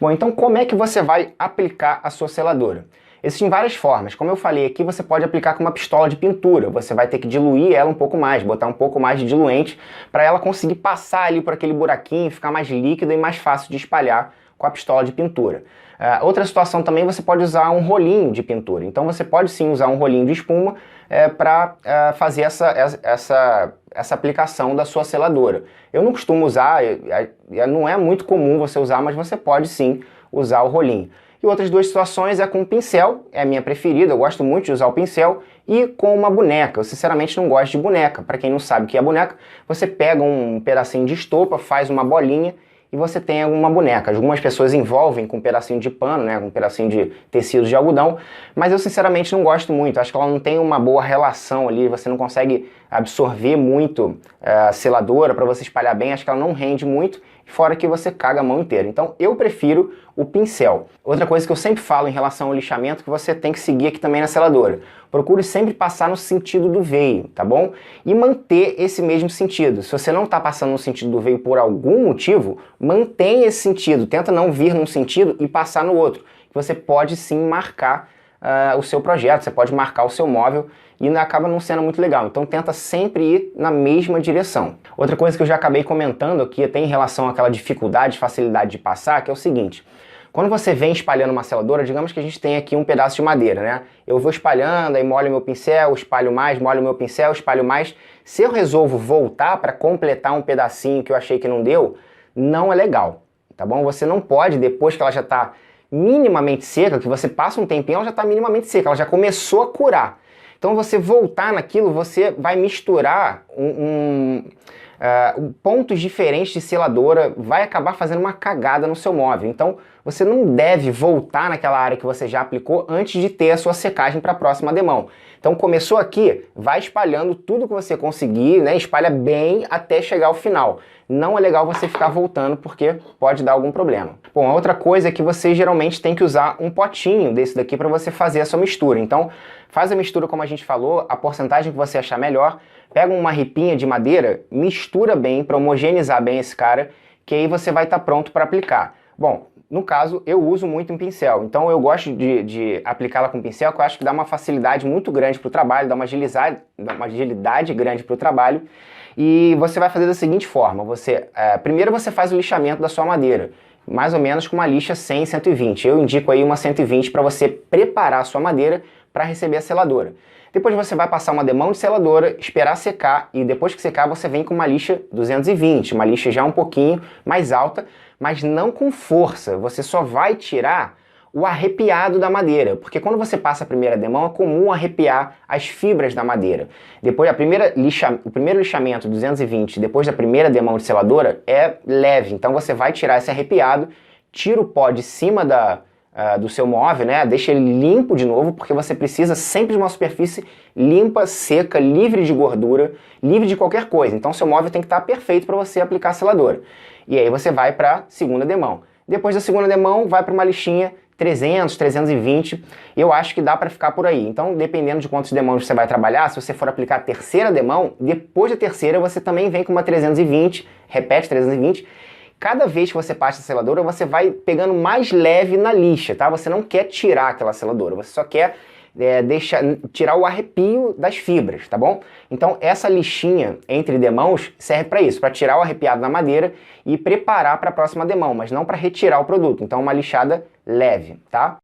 Bom, então como é que você vai aplicar a sua seladora? Existem várias formas. Como eu falei aqui, você pode aplicar com uma pistola de pintura. Você vai ter que diluir ela um pouco mais, botar um pouco mais de diluente para ela conseguir passar ali por aquele buraquinho, ficar mais líquida e mais fácil de espalhar com a pistola de pintura. Outra situação também, você pode usar um rolinho de pintura. Então você pode sim usar um rolinho de espuma para fazer essa aplicação da sua seladora. Eu não costumo usar, não é muito comum você usar, mas você pode sim usar o rolinho. E outras duas situações é com pincel, é a minha preferida, eu gosto muito de usar o pincel, e com uma boneca. Eu sinceramente não gosto de boneca. Para quem não sabe o que é boneca, você pega um pedacinho de estopa, faz uma bolinha e você tem uma boneca. Algumas pessoas envolvem com um pedacinho de pano, né, com um pedacinho de tecido de algodão, mas eu sinceramente não gosto muito. Acho que ela não tem uma boa relação ali, você não consegue absorver muito a seladora para você espalhar bem, acho que ela não rende muito, fora que você caga a mão inteira. Então eu prefiro o pincel. Outra coisa que eu sempre falo em relação ao lixamento que você tem que seguir aqui também na seladora. Procure sempre passar no sentido do veio, tá bom? E manter esse mesmo sentido. Se você não está passando no sentido do veio por algum motivo, mantenha esse sentido. Tenta não vir num sentido e passar no outro. Você pode sim marcar o seu projeto, você pode marcar o seu móvel e acaba não sendo muito legal. Então tenta sempre ir na mesma direção. Outra coisa que eu já acabei comentando aqui, até em relação àquela dificuldade, facilidade de passar, que é o seguinte. Quando você vem espalhando uma seladora, digamos que a gente tem aqui um pedaço de madeira, né? Eu vou espalhando, aí molho meu pincel, espalho mais, molho meu pincel, espalho mais. Se eu resolvo voltar para completar um pedacinho que eu achei que não deu, não é legal, tá bom? Você não pode, depois que ela já está minimamente seca, que você passa um tempinho, ela já está minimamente seca, ela já começou a curar. Então você voltar naquilo, você vai misturar pontos diferentes de seladora, vai acabar fazendo uma cagada no seu móvel. Então você não deve voltar naquela área que você já aplicou antes de ter a sua secagem para a próxima demão. Então começou aqui, vai espalhando tudo que você conseguir, né? Espalha bem até chegar ao final. Não é legal você ficar voltando porque pode dar algum problema. Bom, a outra coisa é que você geralmente tem que usar um potinho desse daqui para você fazer a sua mistura. Então faz a mistura como a gente falou, a porcentagem que você achar melhor. Pega uma ripinha de madeira, mistura bem para homogeneizar bem esse cara, que aí você vai estar pronto para aplicar. Bom, no caso, eu uso muito em pincel, então eu gosto de aplicá-la com pincel, que eu acho que dá uma facilidade muito grande para o trabalho, dá uma agilidade grande para o trabalho. E você vai fazer da seguinte forma, primeiro você faz o lixamento da sua madeira, mais ou menos com uma lixa 100, 120. Eu indico aí uma 120 para você preparar a sua madeira para receber a seladora. Depois você vai passar uma demão de seladora, esperar secar e depois que secar você vem com uma lixa 220, uma lixa já um pouquinho mais alta, mas não com força. Você só vai tirar o arrepiado da madeira, porque quando você passa a primeira demão é comum arrepiar as fibras da madeira. Depois o primeiro lixamento 220, depois da primeira demão de seladora é leve, então você vai tirar esse arrepiado, tira o pó de cima do seu móvel, né? Deixa ele limpo de novo, porque você precisa sempre de uma superfície limpa, seca, livre de gordura, livre de qualquer coisa. Então seu móvel tem que estar perfeito para você aplicar a seladora. E aí você vai para a segunda demão. Depois da segunda demão, vai para uma lixinha 300, 320, eu acho que dá para ficar por aí. Então, dependendo de quantos demãos você vai trabalhar, se você for aplicar a terceira demão, depois da terceira você também vem com uma 320, repete 320. Cada vez que você passa a seladora, você vai pegando mais leve na lixa, tá? Você não quer tirar aquela seladora, você só quer tirar o arrepio das fibras, tá bom? Então essa lixinha entre demãos serve para isso, para tirar o arrepiado da madeira e preparar para a próxima demão, mas não para retirar o produto. Então uma lixada leve, tá?